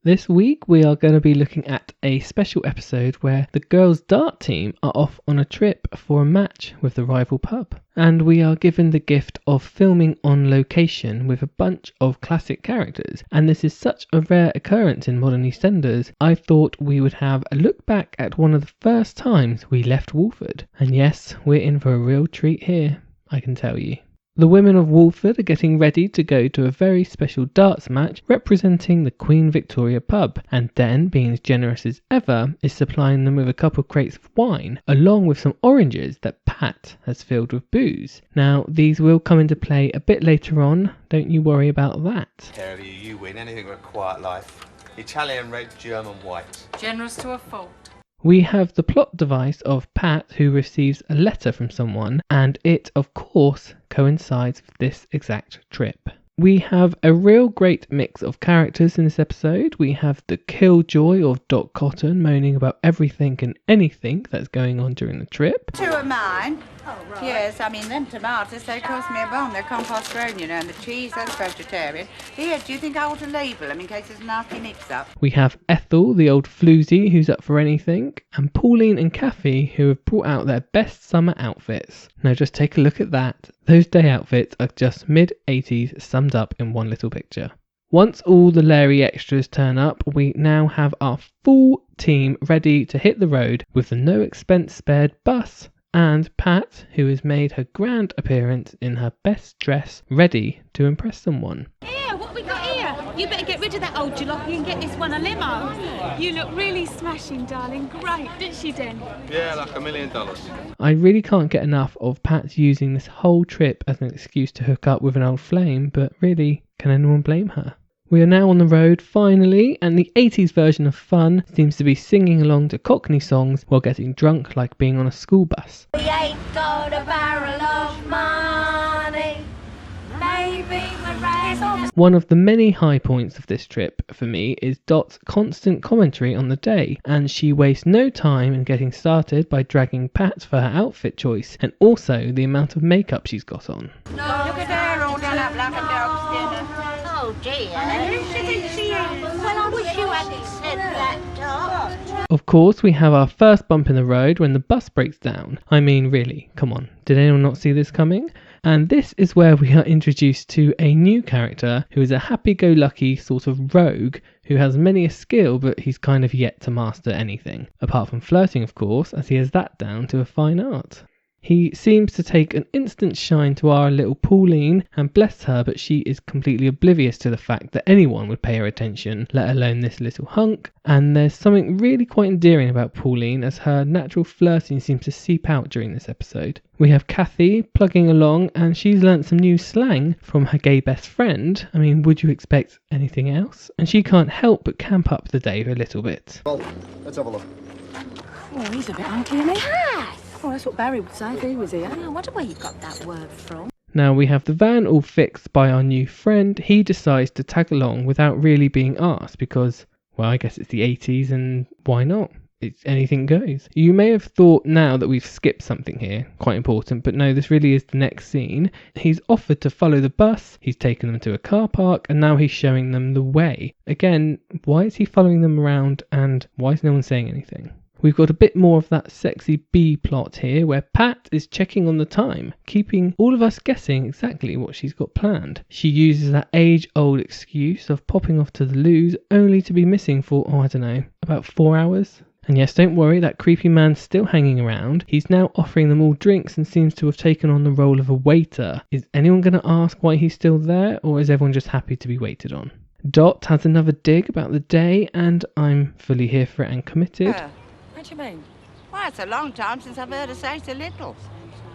This week we are going to be looking at a special episode where the girls' dart team are off on a trip for a match with the rival pub. And we are given the gift of filming on location with a bunch of classic characters. And this is such a rare occurrence in modern EastEnders, I thought we would have a look back at one of the first times we left Walford. And yes, we're in for a real treat here, I can tell you. The women of Walford are getting ready to go to a very special darts match representing the Queen Victoria pub, and Den, being as generous as ever, is supplying them with a couple of crates of wine, along with some oranges that Pat has filled with booze. Now, these will come into play a bit later on, don't you worry about that. Care of you, you win anything with a quiet life. Italian red, German white. Generous to a fault. We have the plot device of Pat who receives a letter from someone, and it, of course, coincides with this exact trip. We have a real great mix of characters in this episode. We have the killjoy of Dot Cotton moaning about everything and anything that's going on during the trip. Two of mine. Oh, right. Yes, I mean, them tomatoes, they cost me a bomb. They're compost grown, you know, and the cheese, that's vegetarian. Here, do you think I ought to label them in case there's nasty nips up? We have Ethel, the old floozy, who's up for anything, and Pauline and Kathy, who have brought out their best summer outfits. Now just take a look at that. Those day outfits are just mid-80s summed up in one little picture. Once all the Larry extras turn up, we now have our full team ready to hit the road with the no expense spared bus. And Pat, who has made her grand appearance in her best dress, ready to impress someone. Here, what we got here? You better get rid of that old jalopy and get this one a limo. You look really smashing, darling. Great, didn't she, Den? Yeah, like $1 million. I really can't get enough of Pat using this whole trip as an excuse to hook up with an old flame, but really, can anyone blame her? We are now on the road, finally, and the 80s version of fun seems to be singing along to Cockney songs while getting drunk like being on a school bus. We ain't got a barrel of money. Maybe we're One of the many high points of this trip for me is Dot's constant commentary on the day, and she wastes no time in getting started by dragging Pat for her outfit choice and also the amount of makeup she's got on. No, look at her all done up like a dog's dinner. Oh dear. Well, I wish you hadn't said that, Dot. Of course, we have our first bump in the road when the bus breaks down. I mean, really, come on, did anyone not see this coming? And this is where we are introduced to a new character who is a happy-go-lucky sort of rogue who has many a skill, but he's kind of yet to master anything. Apart from flirting, of course, as he has that down to a fine art. He seems to take an instant shine to our little Pauline, and bless her, but she is completely oblivious to the fact that anyone would pay her attention, let alone this little hunk. And there's something really quite endearing about Pauline, as her natural flirting seems to seep out during this episode. We have Kathy plugging along, and she's learnt some new slang from her gay best friend. I mean, would you expect anything else? And she can't help but camp up the day a little bit. Well, let's have a look. Oh, he's a bit hunky, isn't he? Yes. Oh, that's what Barry would say if he was here. I wonder where you got that word from. Now we have the van all fixed by our new friend. He decides to tag along without really being asked because, well, I guess it's the 80s and why not? It's anything goes. You may have thought now that we've skipped something here, quite important, but no, this really is the next scene. He's offered to follow the bus, he's taken them to a car park, and now he's showing them the way. Again, why is he following them around and why is no one saying anything? We've got a bit more of that sexy B plot here where Pat is checking on the time, keeping all of us guessing exactly what she's got planned. She uses that age-old excuse of popping off to the loos only to be missing for, I don't know, about 4 hours. And yes, don't worry, that creepy man's still hanging around. He's now offering them all drinks and seems to have taken on the role of a waiter. Is anyone going to ask why he's still there, or is everyone just happy to be waited on? Dot has another dig about the day, and I'm fully here for it and committed. What do you mean? Why, it's a long time since I've heard her say so little.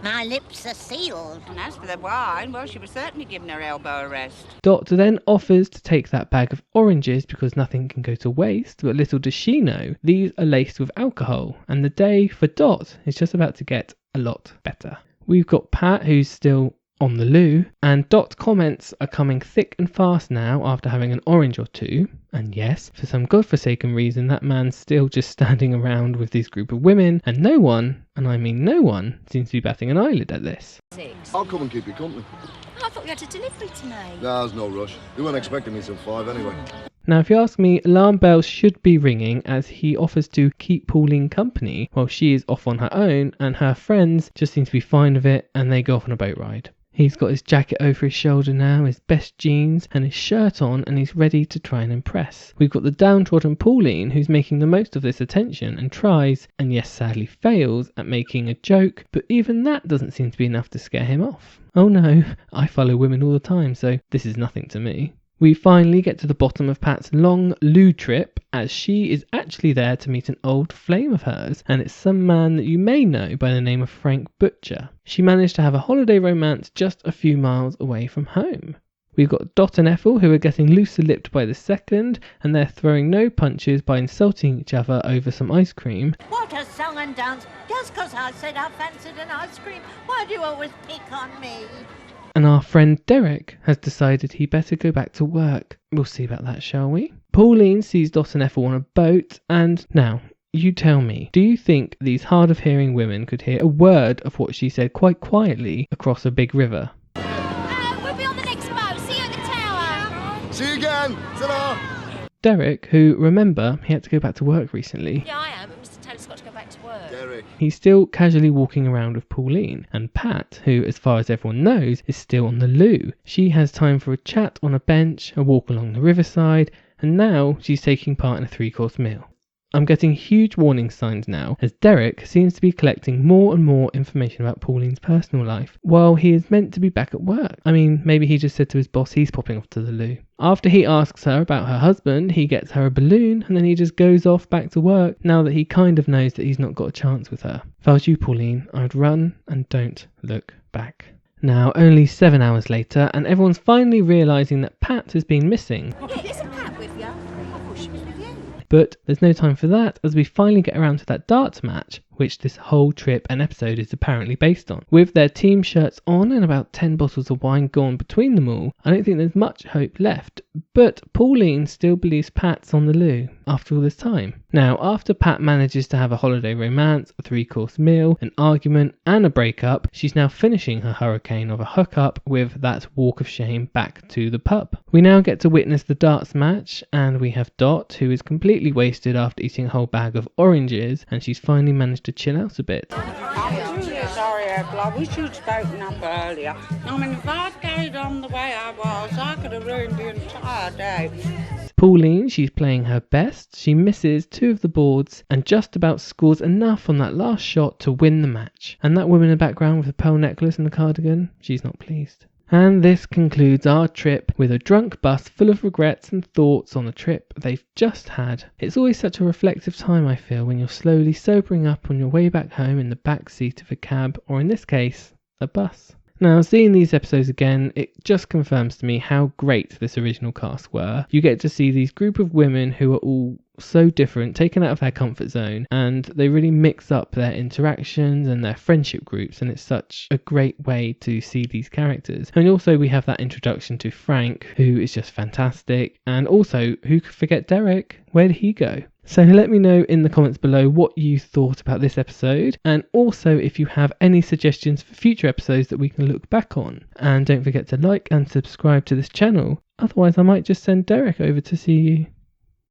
My lips are sealed. And as for the wine, well, she was certainly giving her elbow a rest. Dot then offers to take that bag of oranges because nothing can go to waste, but little does she know, these are laced with alcohol, and the day for Dot is just about to get a lot better. We've got Pat, who's still on the loo, and Dot comments are coming thick and fast now after having an orange or two. And yes, for some godforsaken reason, that man's still just standing around with this group of women, and no one, and I mean no one, seems to be batting an eyelid at this. I'll come and keep you company. I thought you had a delivery tonight. Nah, there's no rush. You weren't expecting me till 5 anyway. Now, if you ask me, alarm bells should be ringing as he offers to keep Pauline company while she is off on her own, and her friends just seem to be fine with it and they go off on a boat ride. He's got his jacket over his shoulder now, his best jeans and his shirt on, and he's ready to try and impress. We've got the downtrodden Pauline who's making the most of this attention and tries, and yes sadly fails, at making a joke, but even that doesn't seem to be enough to scare him off. Oh no, I follow women all the time, so this is nothing to me. We finally get to the bottom of Pat's long loo trip, as she is actually there to meet an old flame of hers, and it's some man that you may know by the name of Frank Butcher. She managed to have a holiday romance just a few miles away from home. We've got Dot and Ethel who are getting looser-lipped by the second, and they're throwing no punches by insulting each other over some ice cream. What a song and dance! Just 'cause I said I fancied an ice cream, why do you always pick on me? And our friend Derek has decided he better go back to work. We'll see about that, shall we? Pauline sees Dot and Ethel on a boat, and now, you tell me, do you think these hard of hearing women could hear a word of what she said quite quietly across a big river? We'll be on the next boat. See you at the tower. See you again. Ta-da. Derek, who, remember, he had to go back to work recently. Yeah, I am, but Mr. Taylor's got to go back to work. Derek. He's still casually walking around with Pauline, and Pat, who, as far as everyone knows, is still on the loo. She has time for a chat on a bench, a walk along the riverside, and now she's taking part in a 3-course meal. I'm getting huge warning signs now, as Derek seems to be collecting more and more information about Pauline's personal life, while he is meant to be back at work. I mean, maybe he just said to his boss he's popping off to the loo. After he asks her about her husband, he gets her a balloon, and then he just goes off back to work, now that he kind of knows that he's not got a chance with her. If I was you, Pauline, I'd run and don't look back. Now, only 7 hours later, and everyone's finally realising that Pat has been missing. Yeah, isn't Pat with you? I thought she was with you. But there's no time for that, as we finally get around to that darts match, which this whole trip and episode is apparently based on. With their team shirts on and about 10 bottles of wine gone between them all, I don't think there's much hope left. But Pauline still believes Pat's on the loo after all this time. Now, after Pat manages to have a holiday romance, a 3-course meal, an argument and a breakup, she's now finishing her hurricane of a hookup with that walk of shame back to the pub. We now get to witness the darts match, and we have Dot, who is completely wasted after eating a whole bag of oranges, and she's finally managed to chill out a bit. I'm really sorry, Ethel. I wish you'd spoken up earlier. I mean, if I'd carried on the way I was, I could have ruined the entire day. Pauline, she's playing her best. She misses 2 of the boards and just about scores enough on that last shot to win the match. And that woman in the background with the pearl necklace and the cardigan, she's not pleased. And this concludes our trip with a drunk bus full of regrets and thoughts on the trip they've just had. It's always such a reflective time, I feel, when you're slowly sobering up on your way back home in the back seat of a cab, or in this case, a bus. Now, seeing these episodes again, it just confirms to me how great this original cast were. You get to see these group of women who are all so different, taken out of their comfort zone, and they really mix up their interactions and their friendship groups, and it's such a great way to see these characters. And also we have that introduction to Frank, who is just fantastic, and also, who could forget Derek? Where did he go? So let me know in the comments below what you thought about this episode, and also if you have any suggestions for future episodes that we can look back on. And don't forget to like and subscribe to this channel, otherwise I might just send Derek over to see you.